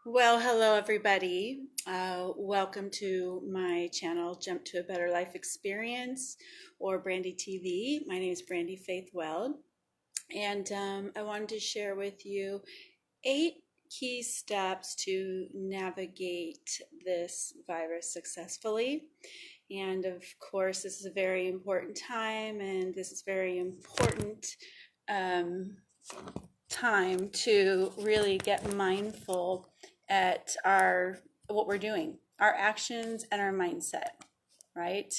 Well, hello everybody. Welcome to my channel, Jump to a Better Life Experience, or Brandy TV. My name is Brandy Faith Weld, and I wanted to share with you 8 key steps to navigate this virus successfully. And of course, this is a very important time, and this is very important um, time to really get mindful at what we're doing, our actions and our mindset, right?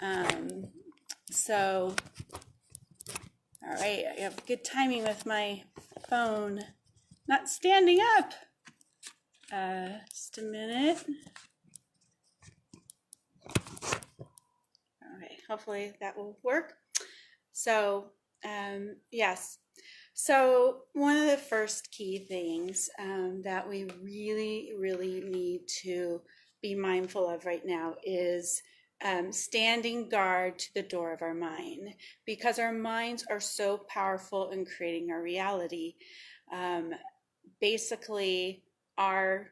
Um, so, all right, I have good timing with my phone not standing up. Just a minute. All right, hopefully that will work. So, yes. So one of the first key things that we really need to be mindful of right now is standing guard to the door of our mind, because our minds are so powerful in creating our reality. Basically, our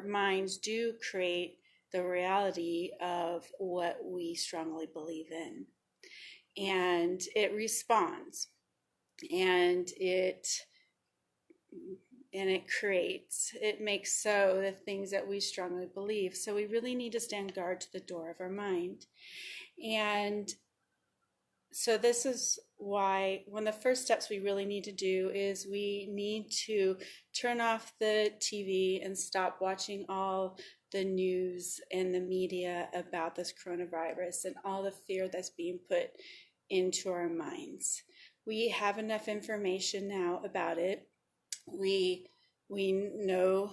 minds do create the reality of what we strongly believe in, and it responds, and it makes so the things that we strongly believe. So we really need to stand guard to the door of our mind. And so this is why one of the first steps we really need to do is we need to turn off the TV and stop watching all the news and the media about this coronavirus and all the fear that's being put into our minds. We have enough information now about it. We know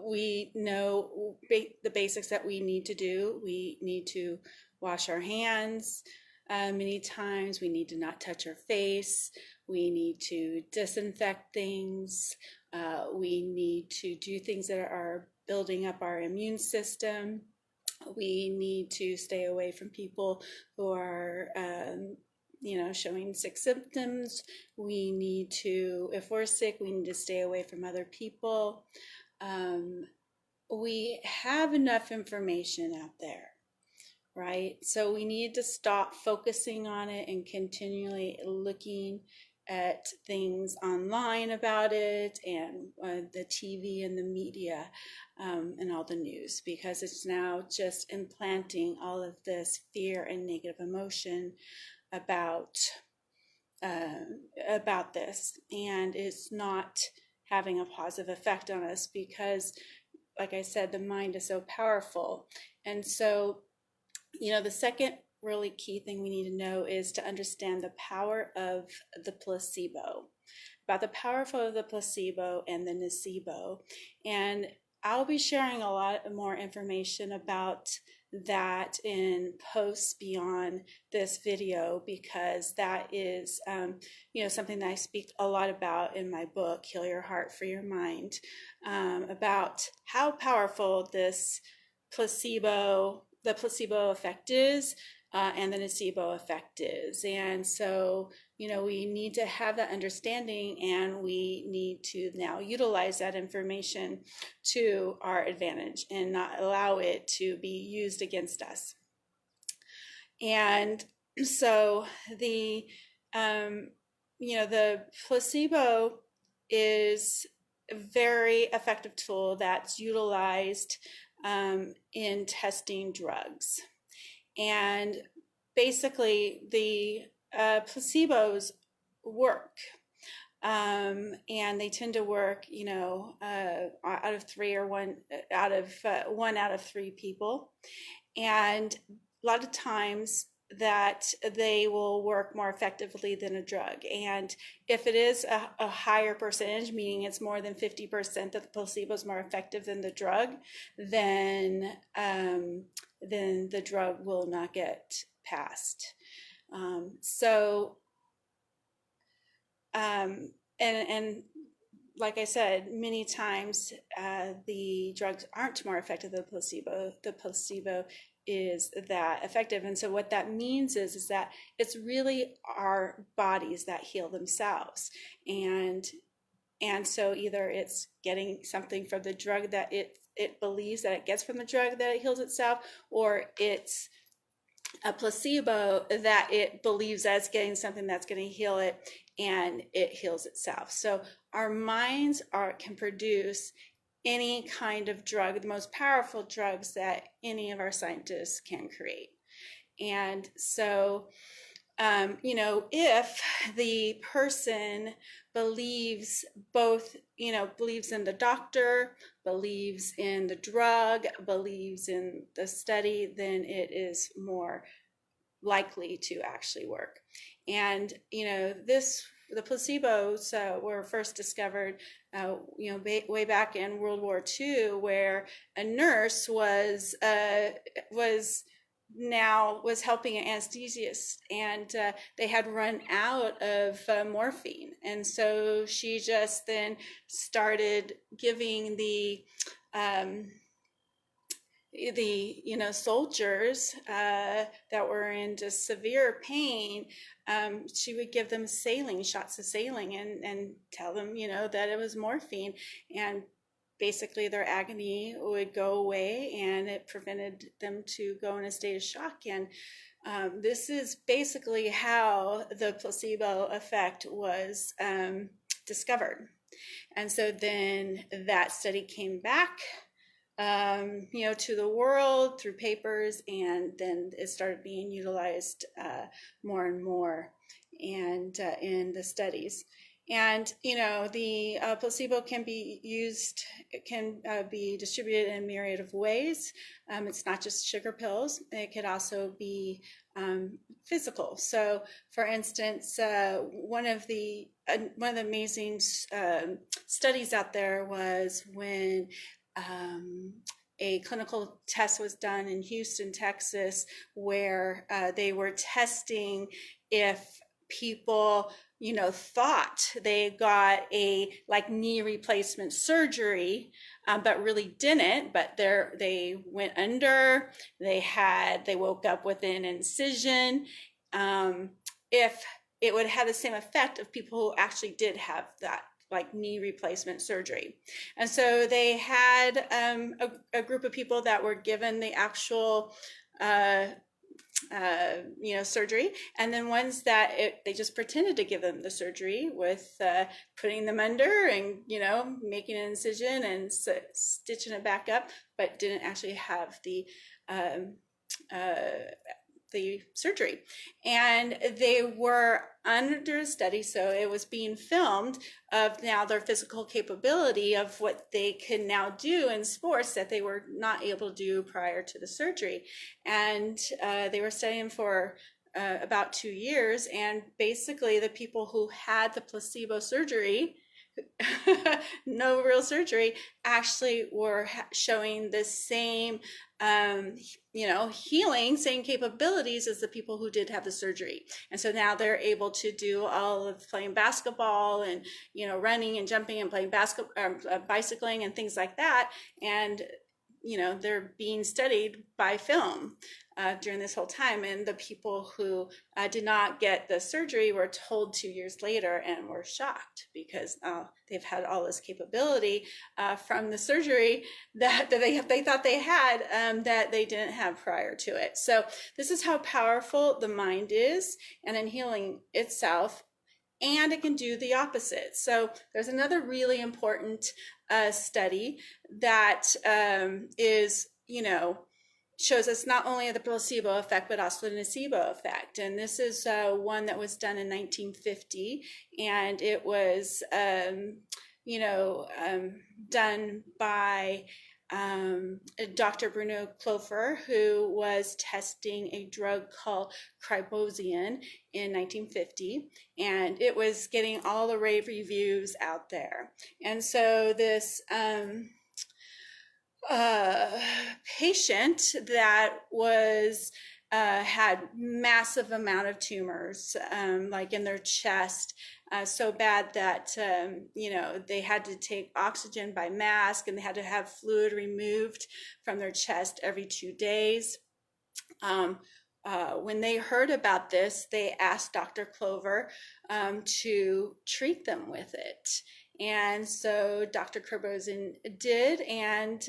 we know the basics that we need to do. We need to wash our hands many times. We need to not touch our face. We need to disinfect things. We need to do things that are building up our immune system. We need to stay away from people who are showing sick symptoms. We need to, if we're sick, we need to stay away from other people. We have enough information out there, right? So we need to stop focusing on it and continually looking at things online about it, and the TV and the media and all the news, because it's now just implanting all of this fear and negative emotion about this, and it's not having a positive effect on us because, like I said, the mind is so powerful. And so, the second really key thing we need to know is to understand the power of the placebo, about the power of the placebo and the nocebo. And I'll be sharing a lot more information about that in posts beyond this video, because that is something that I speak a lot about in my book, Heal Your Heart for Your Mind, about how powerful this the placebo effect is, and the nocebo effect is. And so we need to have that understanding, and we need to now utilize that information to our advantage and not allow it to be used against us. And so the placebo is a very effective tool that's utilized in testing drugs. And basically, the placebos work, and they tend to work, out of one out of three people, and a lot of times that they will work more effectively than a drug. And if it is a higher percentage, meaning it's more than 50% that the placebo is more effective than the drug, then the drug will not get passed. And like I said, many times the drugs aren't more effective than the placebo. The placebo is that effective. And so what that means is that it's really our bodies that heal themselves. And And so either it's getting something from the drug that it believes that it gets from the drug that it heals itself, or it's a placebo that it believes that it's getting something that's going to heal it and it heals itself. So our minds can produce any kind of drug, the most powerful drugs that any of our scientists can create. And so if the person believes both, believes in the doctor, believes in the drug, believes in the study, then it is more likely to actually work. And, the placebos were first discovered, way back in World War II, where a nurse was helping an anesthesiast, and they had run out of morphine, and so she just then started giving the soldiers that were in just severe pain. She would give them shots of saline, and tell them that it was morphine, and basically their agony would go away, and it prevented them to go in a state of shock. And this is basically how the placebo effect was discovered. And so then that study came back to the world through papers, and then it started being utilized more and more and in the studies. And the placebo can be used, it can be distributed in a myriad of ways. It's not just sugar pills. It could also be physical. So, for instance, one of the amazing studies out there was when a clinical test was done in Houston, Texas, where they were testing if people thought they got a knee replacement surgery, but really didn't, but they went under, they woke up with an incision, if it would have the same effect of people who actually did have that knee replacement surgery. And so they had a group of people that were given the actual surgery, and then ones that they just pretended to give them the surgery with putting them under and making an incision and stitching it back up, but didn't actually have the surgery. And they were under study, so it was being filmed of now their physical capability of what they can now do in sports that they were not able to do prior to the surgery. And they were studying for about 2 years, and basically the people who had the placebo surgery, no real surgery, actually were showing the same healing, same capabilities as the people who did have the surgery. And so now they're able to do all of playing basketball and running and jumping and playing bicycling and things like that. And they're being studied by film during this whole time. And the people who did not get the surgery were told 2 years later and were shocked, because they've had all this capability from the surgery that they thought they had, that they didn't have prior to it. So this is how powerful the mind is, and in healing itself. And it can do the opposite. So there's another really important study that shows us not only the placebo effect, but also the nocebo effect. And this is one that was done in 1950, and it was done by Dr. Bruno Clofer, who was testing a drug called Cribozine in 1950, and it was getting all the rave reviews out there. And so this patient that was had massive amount of tumors, in their chest, so bad that they had to take oxygen by mask, and they had to have fluid removed from their chest every 2 days. when they heard about this, they asked Dr. Clover to treat them with it. And so Dr. Carbozin did, and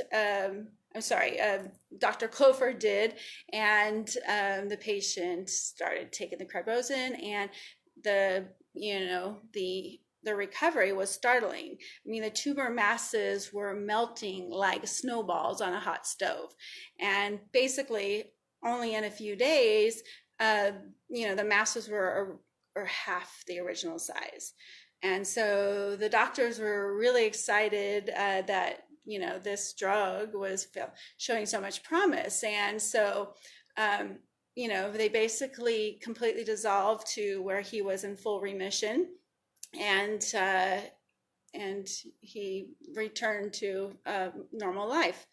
Dr. Clover did, and the patient started taking the Carbozin, and the recovery was startling. I mean, the tumor masses were melting like snowballs on a hot stove, and basically only in a few days, the masses were half the original size. And so the doctors were really excited that, this drug was showing so much promise. And so, they basically completely dissolved to where he was in full remission, and he returned to normal life.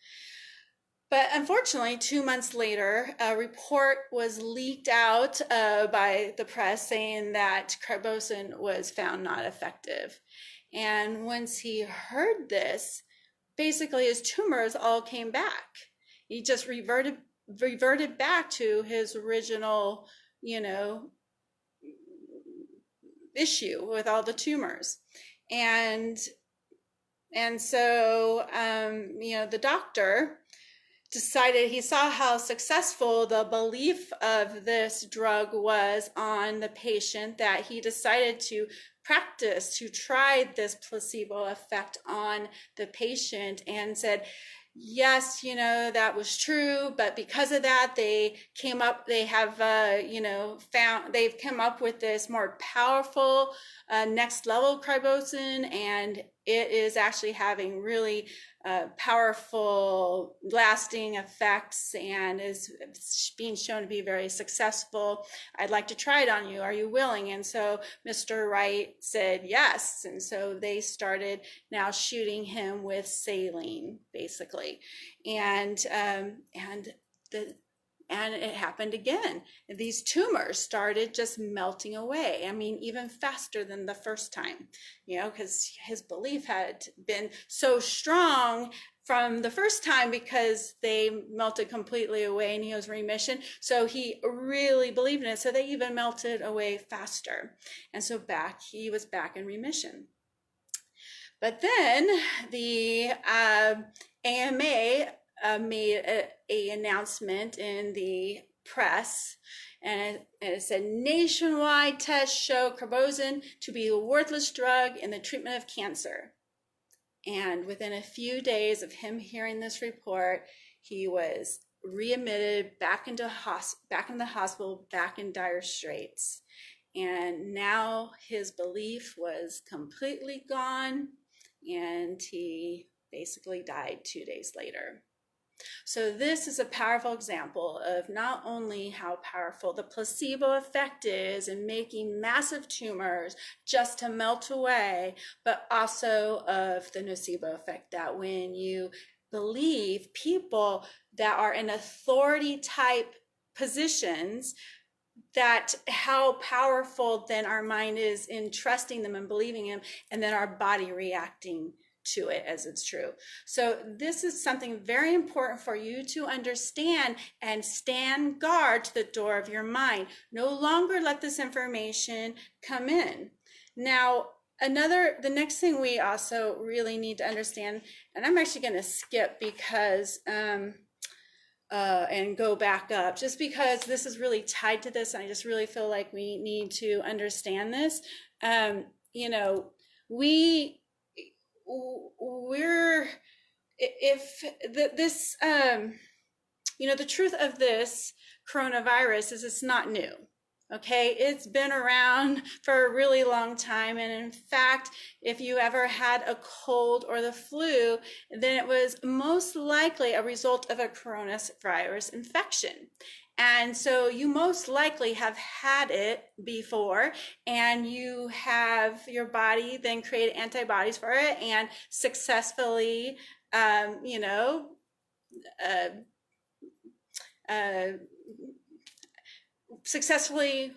But unfortunately, 2 months later, a report was leaked out by the press saying that Carbozin was found not effective. And once he heard this, basically his tumors all came back. He just reverted back to his original, issue with all the tumors. And so, the doctor decided, he saw how successful the belief of this drug was on the patient, that he decided to try this placebo effect on the patient, and said, yes, that was true, but because of that, they've come up with this more powerful next level Carbozin, and it is actually having really powerful lasting effects and is being shown to be very successful. I'd like to try it on you. Are you willing? And so Mr. Wright said yes. And so they started now shooting him with saline, basically. And it happened again. These tumors started just melting away. I mean, even faster than the first time, because his belief had been so strong from the first time, because they melted completely away and he was in remission. So he really believed in it. So they even melted away faster. And so he was back in remission. But then the AMA made a announcement in the press, and it said, nationwide tests show Carbozin to be a worthless drug in the treatment of cancer. And within a few days of him hearing this report, he was readmitted back into the hospital, back in dire straits. And now his belief was completely gone, and he basically died 2 days later. So this is a powerful example of not only how powerful the placebo effect is in making massive tumors just to melt away, but also of the nocebo effect, that when you believe people that are in authority type positions, that how powerful then our mind is in trusting them and believing them, and then our body reacting to it as it's true. So this is something very important for you to understand, and stand guard to the door of your mind. No longer let this information come in. Now, the next thing we also really need to understand, and I'm actually going to skip because and go back up, just because this is really tied to this, and I just really feel like we need to understand this. The truth of this coronavirus is it's not new. Okay, it's been around for a really long time. And in fact, if you ever had a cold or the flu, then it was most likely a result of a coronavirus infection. And so you most likely have had it before, and you have your body then created antibodies for it and successfully, successfully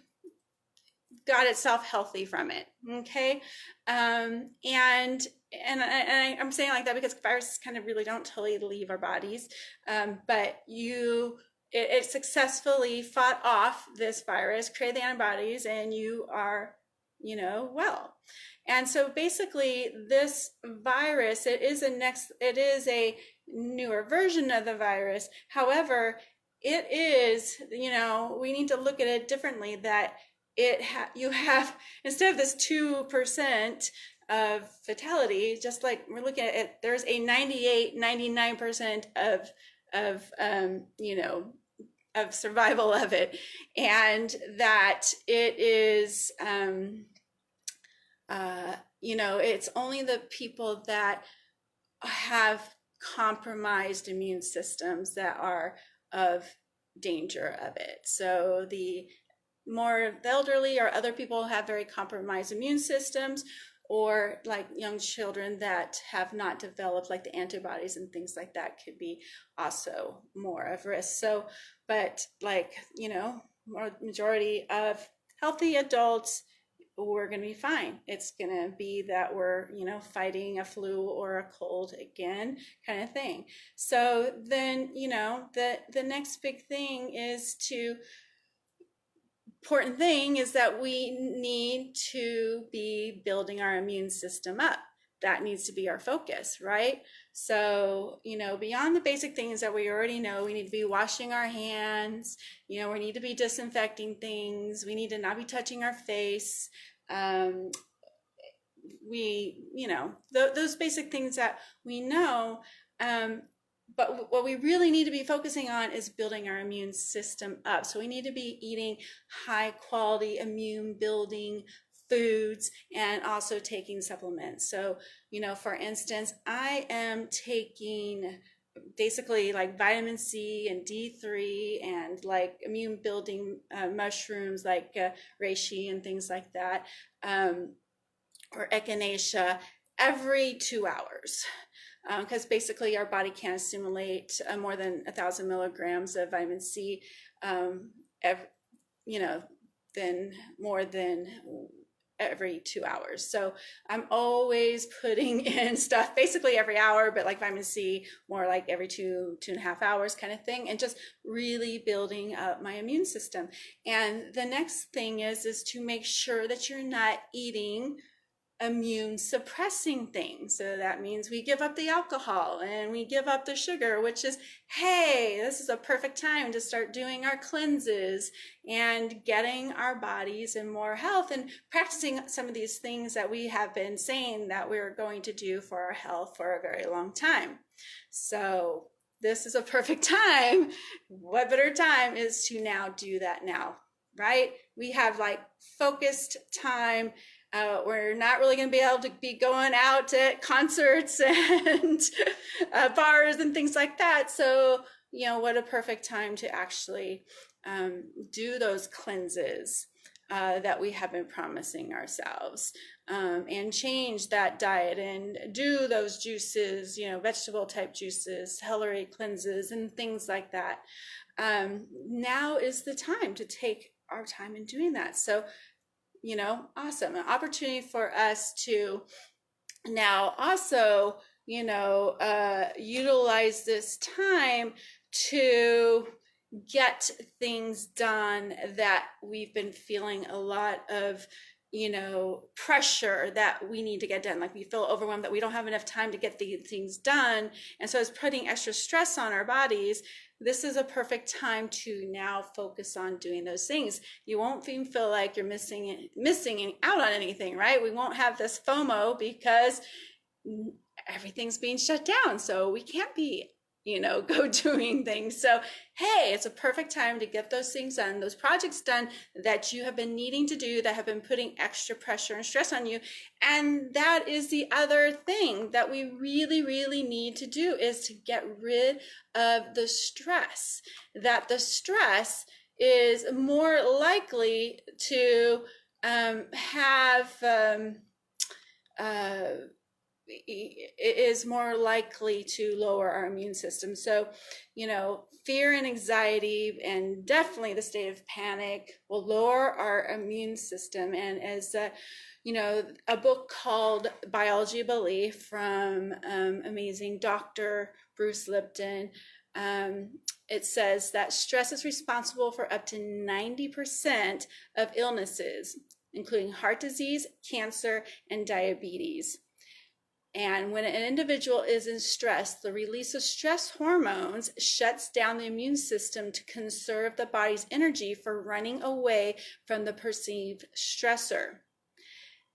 got itself healthy from it. Okay. And I'm saying like that because viruses kind of really don't totally leave our bodies. But you it successfully fought off this virus, created the antibodies, and you are, well. And so basically this virus, it is a newer version of the virus. However, it is, we need to look at it differently, that you have, instead of this 2% of fatality, just like we're looking at it, there's a 99% of of survival of it, and that it is it's only the people that have compromised immune systems that are of danger of it. So the elderly or other people have very compromised immune systems, or like young children that have not developed like the antibodies and things like that could be also more of risk. So, but like, majority of healthy adults, we're going to be fine. It's going to be that we're, fighting a flu or a cold again, kind of thing. So then, the next big thing is important thing is that we need to be building our immune system up. That needs to be our focus, right? So, beyond the basic things that we already know, we need to be washing our hands, we need to be disinfecting things, we need to not be touching our face. Those basic things that we know. But what we really need to be focusing on is building our immune system up. So we need to be eating high quality immune building foods and also taking supplements. So, for instance, I am taking basically like vitamin C and D3 and like immune building mushrooms like reishi and things like that, or echinacea every 2 hours. Because basically our body can't assimilate more than 1,000 milligrams of vitamin C, then more than every 2 hours. So I'm always putting in stuff basically every hour, but like vitamin C more like every 2.5 hours kind of thing, and just really building up my immune system. And the next thing is to make sure that you're not eating immune suppressing things. So that means we give up the alcohol and we give up the sugar, which is, hey, this is a perfect time to start doing our cleanses and getting our bodies in more health and practicing some of these things that we have been saying that we're going to do for our health for a very long time. So this is a perfect time. What better time is to now do that now, right? We have like focused time. We're not really going to be able to be going out at concerts and bars and things like that. So, what a perfect time to actually do those cleanses that we have been promising ourselves, and change that diet and do those juices, vegetable type juices, celery cleanses and things like that. Now is the time to take our time in doing that. So, awesome. An opportunity for us to now also, utilize this time to get things done that we've been feeling a lot of, pressure that we need to get done. Like we feel overwhelmed that we don't have enough time to get these things done. And so it's putting extra stress on our bodies. This is a perfect time to now focus on doing those things. You won't even feel like you're missing out on anything, right? We won't have this FOMO because everything's being shut down. So we can't be, go doing things. So, hey, it's a perfect time to get those things done, those projects done that you have been needing to do, that have been putting extra pressure and stress on you. And that is the other thing that we really, really need to do, is to get rid of the stress. That the stress is more likely to is more likely to lower our immune system. So, fear and anxiety and definitely the state of panic will lower our immune system. And as a book called Biology of Belief from amazing Dr. Bruce Lipton, it says that stress is responsible for up to 90% of illnesses, including heart disease, cancer, and diabetes. And when an individual is in stress, the release of stress hormones shuts down the immune system to conserve the body's energy for running away from the perceived stressor.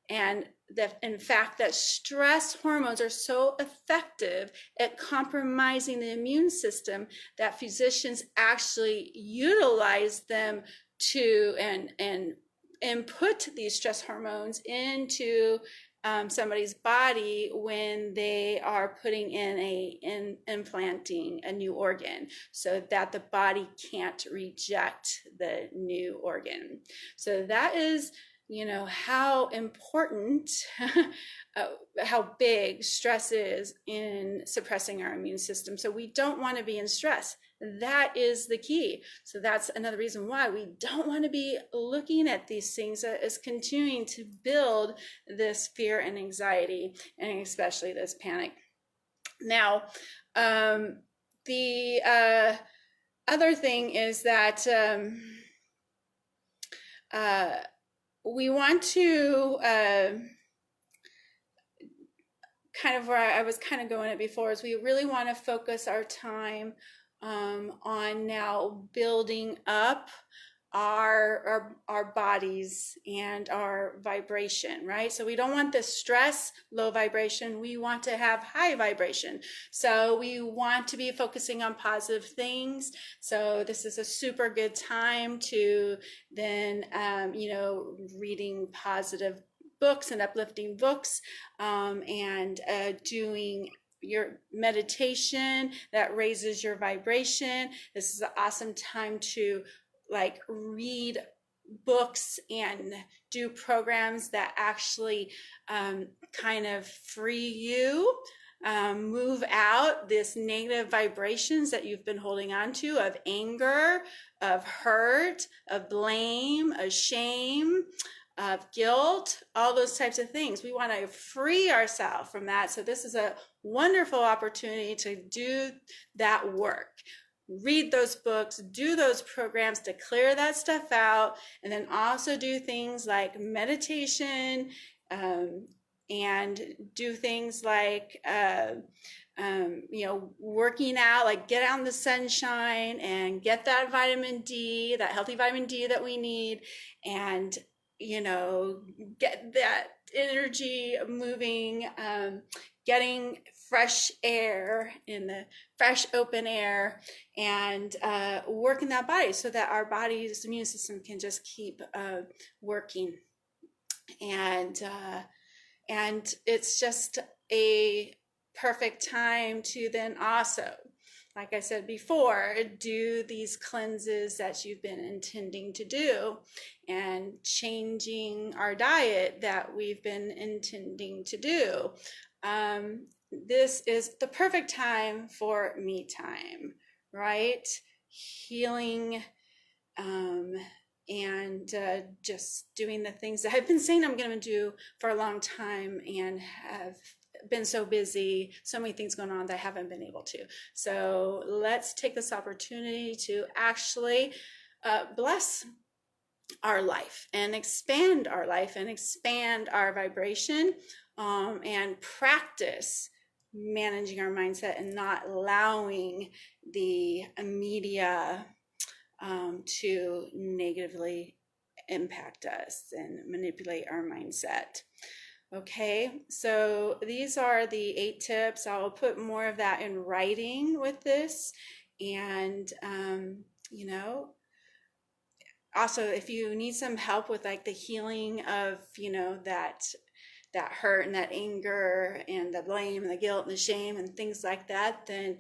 And that, in fact, that stress hormones are so effective at compromising the immune system that physicians actually utilize them to and input these stress hormones into somebody's body when they are putting in implanting a new organ, so that the body can't reject the new organ. So that is, you know, how important, how big stress is in suppressing our immune system. So we don't want to be in stress. That is the key. So that's another reason why we don't want to be looking at these things as continuing to build this fear and anxiety, and especially this panic. Now, the other thing is that we want to kind of where I was kind of going at before is we really want to focus our time on now building up our bodies and our vibration, right? So we don't want this stress, low vibration. We want to have high vibration. So we want to be focusing on positive things. So this is a super good time to then, you know, reading positive books and uplifting books, and doing your meditation that raises your vibration. This is an awesome time to like read books and do programs that actually kind of free you, move out this negative vibrations that you've been holding on to, of anger, of hurt, of blame, of shame, of guilt, all those types of things. We want to free ourselves from that. So this is a wonderful opportunity to do that work. Read those books, do those programs to clear that stuff out, and then also do things like meditation, and do things like you know, working out, like get out in the sunshine and get that vitamin D, that healthy vitamin D that we need, and you know, get that energy moving, getting fresh air in the fresh open air, and working that body so that our body's immune system can just keep working. And it's just a perfect time to then also, like I said before, do these cleanses that you've been intending to do, and changing our diet that we've been intending to do. This is the perfect time for me time, right? Healing, and just doing the things that I've been saying I'm going to do for a long time, and have been so busy, so many things going on that I haven't been able to. So let's take this opportunity to actually bless our life and expand our life and expand our vibration, and practice managing our mindset and not allowing the media to negatively impact us and manipulate our mindset. Okay, so these are the 8 tips. I'll put more of that in writing with this. And, you know, also if you need some help with like the healing of, you know, that hurt and that anger and the blame and the guilt and the shame and things like that, then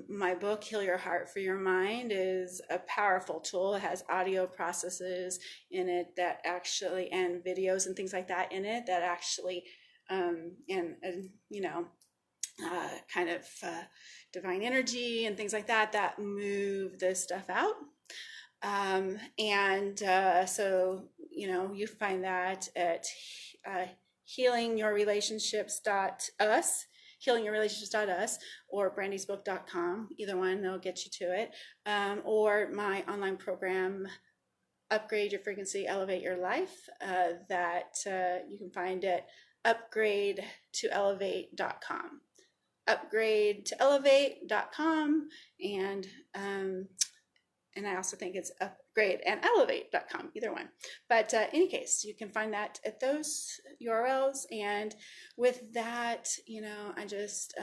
my book, Heal Your Heart for Your Mind, is a powerful tool. It has audio processes in it that actually, and videos and things like that in it that actually, and you know, kind of divine energy and things like that that move this stuff out. So, you know, you find that at healingyourrelationships.us, healingyourrelationships.us or brandysbook.com. Either one, they'll get you to it. Or my online program, Upgrade Your Frequency, Elevate Your Life, that you can find at upgradetoelevate.com. Upgradetoelevate.com, and I also think it's upgradeandelevate.com, either one. But any case, you can find that at those URLs. And with that, I just,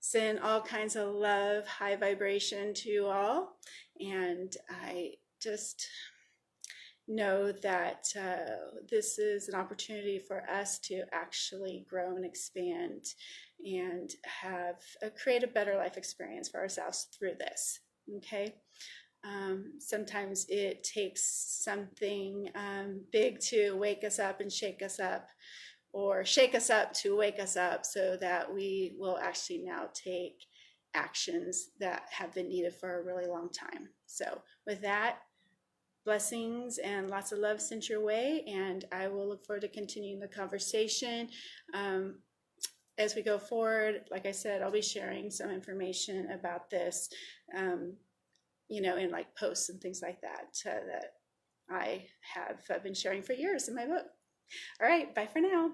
send all kinds of love, high vibration to you all. And I just know that this is an opportunity for us to actually grow and expand and create a better life experience for ourselves through this. Okay. Sometimes it takes something big to wake us up and shake us up, or shake us up to wake us up, so that we will actually now take actions that have been needed for a really long time. So with that, blessings and lots of love sent your way, and I will look forward to continuing the conversation. As we go forward, like I said, I'll be sharing some information about this, in like posts and things like that, that I have been sharing for years in my book. All right, bye for now.